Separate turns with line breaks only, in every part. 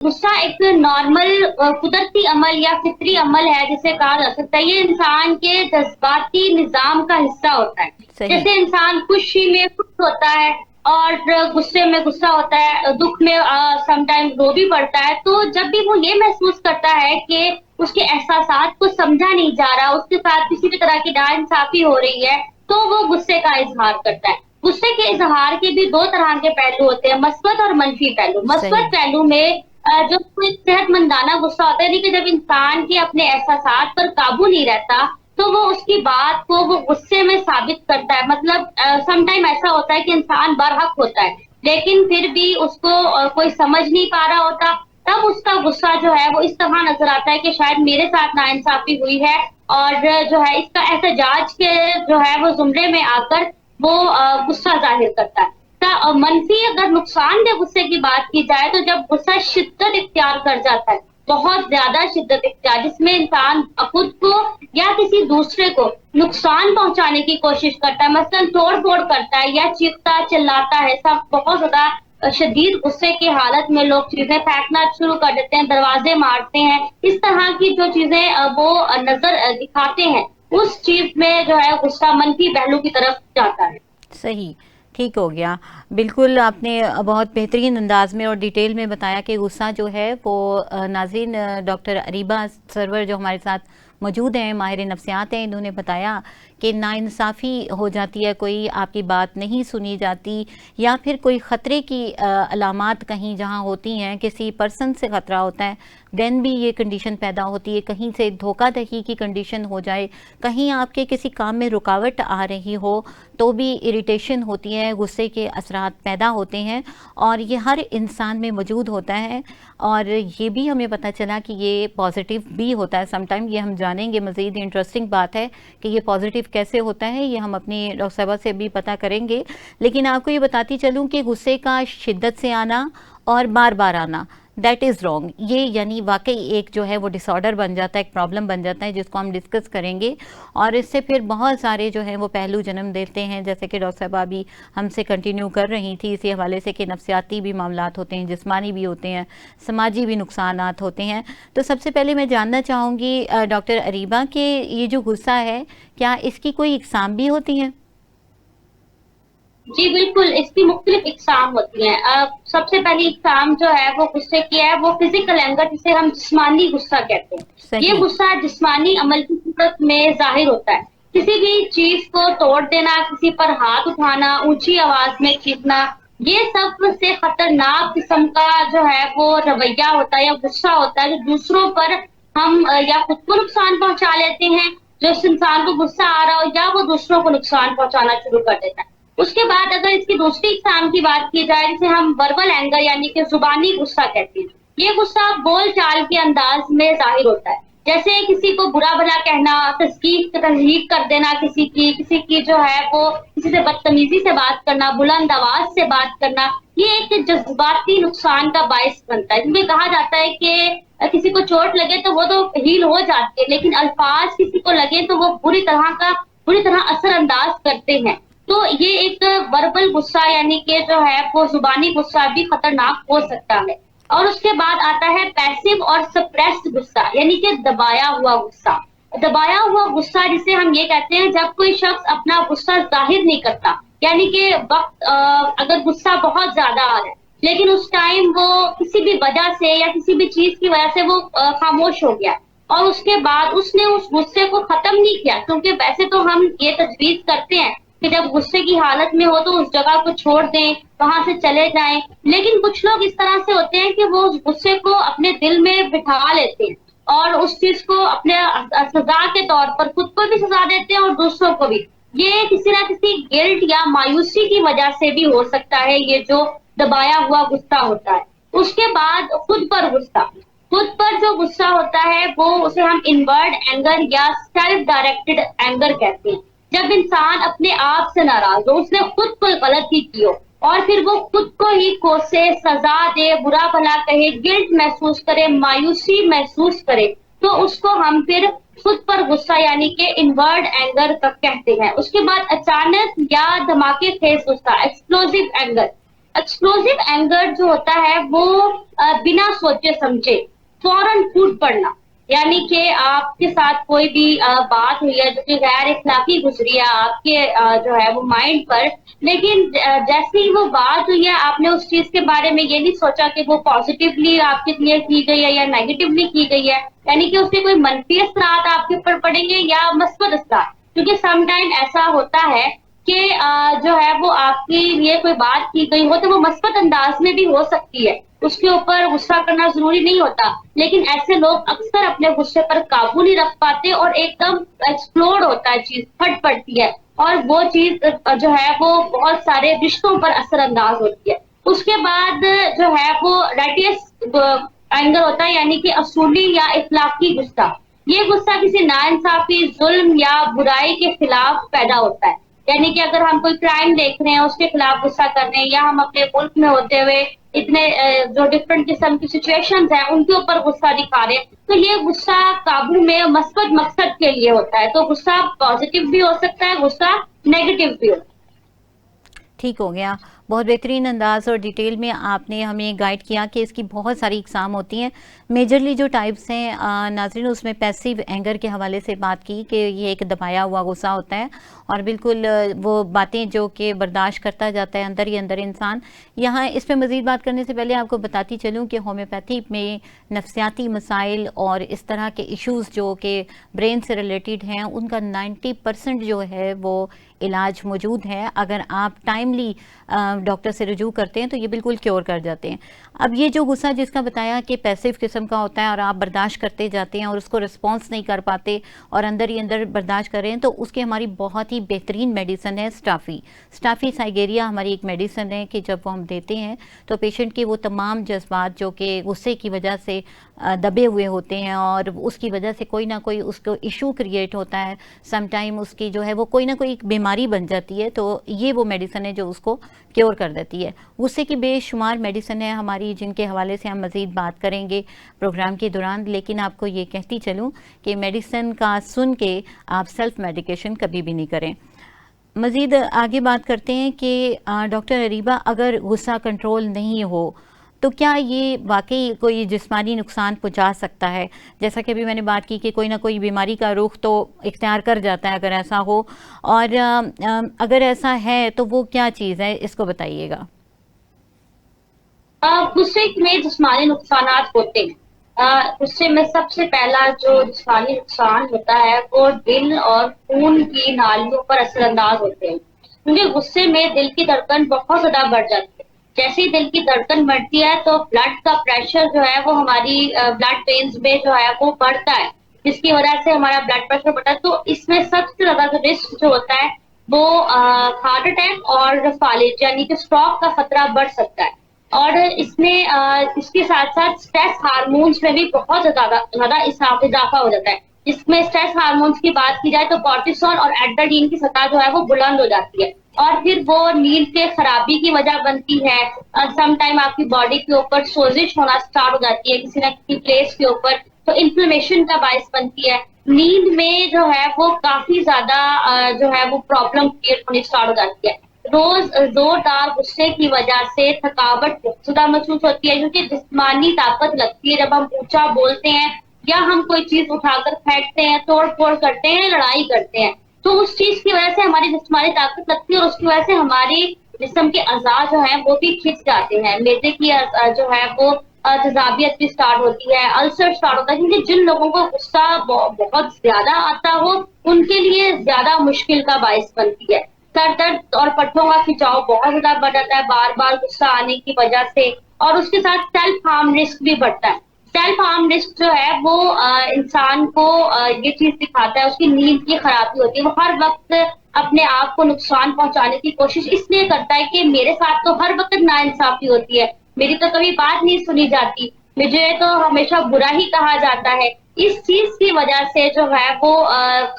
गुस्सा एक नॉर्मल कुदरती अमल या फितरी अमल है जिसे कहा जा सकता है। ये इंसान के जज्बाती निज़ाम का हिस्सा होता है।
सही।
जैसे इंसान खुशी में खुश होता है और गुस्से में गुस्सा होता है, दुख में समटाइम्स रो भी पड़ता है। तो जब भी वो ये महसूस करता है कि उसके एहसासात को समझा नहीं जा रहा, उसके साथ किसी भी तरह की नाइंसाफी हो रही है, तो वो गुस्से का इज़हार करता है। गुस्से के इज़हार के भी 2 तरह के पहलू होते हैं, मस्बत और मनफी पहलू।
सही।
मस्बत पहलू में जो कोई सेहतमंदाना गुस्सा होता है, यानी कि जब इंसान के अपने एहसासात पर काबू नहीं रहता, तो वो उसकी बात को वो गुस्से में साबित करता है। मतलब सम टाइम ऐसा होता है कि इंसान बरहक होता है, लेकिन फिर भी उसको कोई समझ नहीं पा रहा होता, तब उसका गुस्सा जो है वो इस तरह नज़र आता है कि शायद मेरे साथ नाइंसाफ़ी हुई है और जो है इसका एहतजाज के जो है वो ज़ुमरे में आकर वो गुस्सा ज़ाहिर करता है। मनफी अगर नुकसानदेह गुस्से की बात की जाए तो जब गुस्सा शिद्दत इख्तियार कर जाता है, बहुत ज्यादा शिद्दत इख्तियार, जिसमें इंसान खुद को या किसी दूसरे को नुकसान पहुंचाने की कोशिश करता है, मसलन तोड़ फोड़ करता है या चीखता चिल्लाता है, सब बहुत ज्यादा शदीद गुस्से की हालत में लोग चीजें फेंकना शुरू कर देते हैं, दरवाजे मारते हैं, इस तरह की जो चीजें वो नजर दिखाते हैं, उस चीज में जो है गुस्सा मनफी पहलू की तरफ जाता है।
सही, ठीक हो गया। बिल्कुल आपने बहुत बेहतरीन अंदाज में और डिटेल में बताया कि गुस्सा जो है वो नाज़रीन डॉक्टर अरीबा सरवर जो हमारे साथ मौजूद हैं, माहिर नफ्सियात हैं, इन्होंने बताया कि नाइंसाफ़ी हो जाती है, कोई आपकी बात नहीं सुनी जाती या फिर कोई ख़तरे की अलामात कहीं जहाँ होती हैं, किसी पर्सन से ख़तरा होता है, देन भी ये कंडीशन पैदा होती है। कहीं से धोखाधड़ी की कंडीशन हो जाए, कहीं आपके किसी काम में रुकावट आ रही हो तो भी इरिटेशन होती है, गुस्से के असरात पैदा होते हैं और ये हर इंसान में मौजूद होता है। और ये भी हमें पता चला कि ये पॉजिटिव भी होता है समटाइम, ये हम जानेंगे। मज़ीद इंटरेस्टिंग बात है कि ये पॉजिटिव कैसे होता है, ये हम अपनी डॉक्टर साहबा से भी पता करेंगे। लेकिन आपको ये बताती चलूँ कि गुस्से का शिद्दत से आना और बार बार आना, दैट इज़ रॉन्ग। ये यानी वाकई एक जो है वो डिसऑर्डर बन जाता है, एक प्रॉब्लम बन जाता है, जिसको हम डिस्कस करेंगे। और इससे फिर बहुत सारे जो है वो पहलू जन्म देते हैं, जैसे कि डॉक्टर साहबा भी हमसे कंटिन्यू कर रही थी इसी हवाले से कि नफ्सियाती भी मामलात होते हैं, जिस्मानी भी होते हैं, समाजी भी नुकसानात होते हैं। तो सबसे पहले मैं जानना चाहूँगी डॉक्टर अरीबा कि ये जो गुस्सा है, क्या इसकी कोई इकसाम भी होती हैं?
जी बिल्कुल, इसकी मुख्तलिफ इक़साम होती हैं। सबसे पहली इक़साम जो है वो गुस्से की है, वो फिज़िकल एंगर जिसे हम जिस्मानी गुस्सा कहते हैं। ये
सही।
गुस्सा जिस्मानी अमल की सूरत में ज़ाहिर होता है। किसी भी चीज़ को तोड़ देना, किसी पर हाथ उठाना, ऊँची आवाज़ में चीखना, ये सबसे खतरनाक किस्म का जो है वो रवैया होता है या गुस्सा होता है, जो दूसरों पर हम या खुद को नुकसान पहुँचा लेते हैं, जो उस इंसान को गुस्सा आ रहा हो, या वो दूसरों को नुकसान पहुँचाना शुरू कर देता है। उसके बाद अगर इसकी दूसरी इक़साम की बात की जाए, जिसे हम वर्बल एंगर यानी कि ज़ुबानी गुस्सा कहते हैं। ये गुस्सा बोल-चाल के अंदाज में ज़ाहिर होता है। जैसे किसी को बुरा-भला कहना, तज़हीक कर देना किसी की जो है वो किसी से बदतमीज़ी से बात करना, बुलंद आवाज़ से बात करना, ये एक जज़्बाती नुकसान का बाइस बनता है। क्योंकि कहा जाता है कि किसी को चोट लगे तो वो तो हील हो जाती है, लेकिन अल्फाज़ किसी को लगे तो वो बुरी तरह असरअंदाज करते हैं। तो ये एक वर्बल गुस्सा यानी कि जो है वो ज़ुबानी गुस्सा भी खतरनाक हो सकता है। और उसके बाद आता है पैसिव और सप्रेस्ड गुस्सा, यानी कि दबाया हुआ गुस्सा। दबाया हुआ गुस्सा जिसे हम ये कहते हैं जब कोई शख्स अपना गुस्सा ज़ाहिर नहीं करता, यानी कि अगर गुस्सा बहुत ज़्यादा आ रहा है, लेकिन उस टाइम वो किसी भी वजह से या किसी भी चीज़ की वजह से वो खामोश हो गया और उसके बाद उसने उस गुस्से को खत्म नहीं किया। क्योंकि वैसे तो हम ये तजवीज़ करते हैं कि जब गुस्से की हालत में हो तो उस जगह को छोड़ दें, वहाँ से चले जाएँ। लेकिन कुछ लोग इस तरह से होते हैं कि वो उस गुस्से को अपने दिल में बिठा लेते हैं और उस चीज़ को अपने सज़ा के तौर पर खुद को भी सज़ा देते हैं और दूसरों को भी। ये किसी न किसी गिल्ट या मायूसी की वजह से भी हो सकता है, ये जो दबाया हुआ गुस्सा होता है। उसके बाद खुद पर गुस्सा। खुद पर जो गुस्सा होता है वो उसे हम इनवर्ड एंगर या सेल्फ डायरेक्टेड एंगर कहते हैं। जब इंसान अपने आप से नाराज हो, उसने खुद कोई गलती की हो और फिर वो खुद को ही कोसे, सजा दे, बुरा भला कहे, गिल्ट महसूस करे, मायूसी महसूस करे, तो उसको हम फिर खुद पर गुस्सा यानी कि इनवर्ड एंगर कहते हैं। उसके बाद अचानक या धमाके खेज गुस्सा, एक्सप्लोसिव एंगर। एक्सप्लोसिव एंगर जो होता है वो बिना सोचे समझे फौरन फूट पड़ना, यानी कि आपके साथ कोई भी बात हुई है जो कि गैर इखलाकी गुजरी है आपके जो है वो माइंड पर, लेकिन जैसे ही वो बात हुई है आपने उस चीज के बारे में ये नहीं सोचा कि वो पॉजिटिवली आपके लिए की गई है या नेगेटिवली की गई है, यानी कि उसके कोई मनफी असरात आपके ऊपर पड़ेंगे या मस्बत असरात। क्योंकि सम टाइम ऐसा होता है कि जो है वो आपके लिए कोई बात की गई हो तो वो मस्बत अंदाज में भी हो सकती है, उसके ऊपर गुस्सा करना जरूरी नहीं होता, लेकिन ऐसे लोग अक्सर अपने गुस्से पर काबू नहीं रख पाते और एकदम एक्सप्लोड होता है, चीज फट पड़ती है और वो चीज जो है वो बहुत सारे रिश्तों पर असरअंदाज होती है। उसके बाद जो है वो राइटियस एंगर होता है, यानी कि असूली या इखलाकी गुस्सा। ये गुस्सा किसी नाइंसाफी, जुल्म या बुराई के खिलाफ पैदा होता है, यानी कि अगर हम कोई क्राइम देख रहे हैं उसके खिलाफ गुस्सा कर रहे हैं, या हम अपने मुल्क में होते हुए इतने जो डिफरेंट किस्म की सिचुएशंस हैं उनके ऊपर गुस्सा दिखा रहे हैं, तो ये गुस्सा काबू में मस्बत मकसद के लिए होता है। तो गुस्सा पॉजिटिव भी हो सकता है, गुस्सा नेगेटिव भी हो सकता है।
ठीक हो गया। बहुत बेहतरीन अंदाज और डिटेल में आपने हमें गाइड किया कि इसकी बहुत सारी इकसाम होती हैं। मेजरली जो टाइप्स हैं नाज़रीन, उसमें पैसिव एंगर के हवाले से बात की कि ये एक दबाया हुआ गुस्सा होता है और बिल्कुल वो बातें जो कि बर्दाश्त करता जाता है अंदर ही अंदर इंसान। यहाँ इस पर मज़ीद बात करने से पहले आपको बताती चलूँ कि होम्योपैथी में नफ्सियाती मसाइल और इस तरह के इश्यूज़ जो कि ब्रेन से रिलेटेड हैं उनका 90% जो है वो इलाज मौजूद है। अगर आप टाइमली डॉक्टर से रुजू करते हैं तो ये बिल्कुल क्योर कर जाते हैं। अब ये जो गुस्सा जिसका बताया कि पैसिव किस्म का होता है और आप बर्दाश्त करते जाते हैं और उसको रिस्पॉन्स नहीं कर पाते और अंदर ही अंदर बर्दाश्त कर रहे हैं, तो उसकी हमारी बहुत ही बेहतरीन मेडिसिन है स्टाफी साइगेरिया। हमारी एक मेडिसिन है कि जब वो हम देते हैं तो पेशेंट के वो तमाम जज्बात जो कि गुस्से की वजह से दबे हुए होते हैं और उसकी वजह से कोई ना कोई उसको इशू क्रिएट होता है, सम टाइम उसकी जो है वो कोई ना कोई बीमारी बन जाती है, तो ये वो मेडिसिन है जो उसको क्योर कर देती है। गुस्से की बेशुमार मेडिसिन है हमारी जिनके हवाले से हम मज़ीद बात करेंगे प्रोग्राम के दौरान, लेकिन आपको ये कहती चलूँ कि मेडिसिन का सुन के आप सेल्फ मेडिकेशन कभी भी नहीं करें। मज़ीद आगे बात करते हैं कि डॉक्टर अरीबा, अगर गुस्सा कंट्रोल नहीं हो तो क्या ये वाकई कोई जिस्मानी नुकसान पहुंचा सकता है? जैसा कि अभी मैंने बात की कि कोई ना कोई बीमारी का रुख तो इख्तियार कर जाता है अगर ऐसा हो, और अगर ऐसा है तो वो क्या चीज़ है, इसको बताइएगा।
गुस्से में जिस्मानी नुकसान होते हैं। गुस्से में सबसे पहला जो जिस्मानी नुकसान होता है वो दिल और खून की नालियों पर असरअंदाज होते हैं, क्योंकि गुस्से में दिल की धड़कन बहुत ज्यादा बढ़ जाती है। जैसे ही दिल की धड़कन बढ़ती है तो ब्लड का प्रेशर जो है वो हमारी ब्लड वेन्स में जो है वो बढ़ता है, जिसकी वजह से हमारा ब्लड प्रेशर बढ़ता है। तो इसमें सबसे ज्यादा जो रिस्क जो होता है वो हार्ट अटैक और फालिज यानी कि स्ट्रोक का खतरा बढ़ सकता है। और इसमें इसके साथ साथ स्ट्रेस हार्मोन्स में भी बहुत ज्यादा इजाफा हो जाता है। इसमें स्ट्रेस हार्मोन्स की बात की जाए तो कॉर्टिसोल और एड्रेनालिन की सतह जो है वो बुलंद हो जाती है और फिर वो नींद के खराबी की वजह बनती है। सम टाइम आपकी बॉडी के ऊपर सोजिश होना स्टार्ट हो जाती है किसी न किसी प्लेस के ऊपर, तो इन्फ्लेमेशन का बायस बनती है। नींद में जो है वो काफी ज्यादा जो है वो प्रॉब्लम क्रिएट होनी स्टार्ट हो जाती है। रोज जोरदार गुस्से की वजह से थकावट ज्यादा महसूस होती है, क्योंकि जिस्मानी ताकत लगती है जब हम ऊंचा बोलते हैं या हम कोई चीज उठाकर फेंकते हैं, तोड़ फोड़ करते हैं, लड़ाई करते हैं, तो उस चीज की वजह से हमारी जिस्मानी ताकत लगती है और उसकी वजह से हमारी जिस्म के अज़ा जो है वो भी खिंच जाते हैं। मैदे की जो है वो तेजाबियत भी स्टार्ट होती है, अल्सर स्टार्ट होता है, क्योंकि जिन लोगों को गुस्सा बहुत ज्यादा आता हो उनके लिए ज्यादा मुश्किल का बायस बनती है। सर दर्द और पट्टों का खिंचाव बहुत ज्यादा बढ़ जाता है बार बार गुस्सा आने की वजह से, और उसके साथ सेल्फ हार्म रिस्क भी बढ़ता है। सेल्फ हार्म रिस्क जो है वो इंसान को ये चीज दिखाता है, उसकी नींद की खराबी होती है। वो हर वक्त अपने आप को नुकसान पहुंचाने की कोशिश इसलिए करता है कि मेरे साथ तो हर वक्त नाइंसाफी होती है, मेरी तो कभी बात नहीं सुनी जाती, मुझे तो हमेशा बुरा ही कहा जाता है। इस चीज की वजह से जो है वो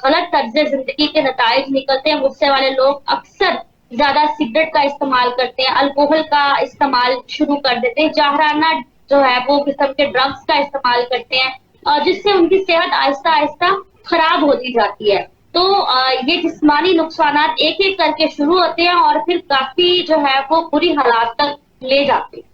गलत तर्ज जिंदगी के नताइज निकलते हैं। गुस्से वाले लोग अक्सर ज्यादा सिगरेट का इस्तेमाल करते हैं, अल्कोहल का इस्तेमाल शुरू कर देते हैं, जाहराना जो है वो किस्म के ड्रग्स का इस्तेमाल करते हैं, और जिससे उनकी सेहत आहिस्ता आहिस्ता खराब होती जाती है। तो ये जिस्मानी नुकसान एक एक करके शुरू होते हैं और फिर काफी जो है वो बुरी हालात तक ले जाते हैं।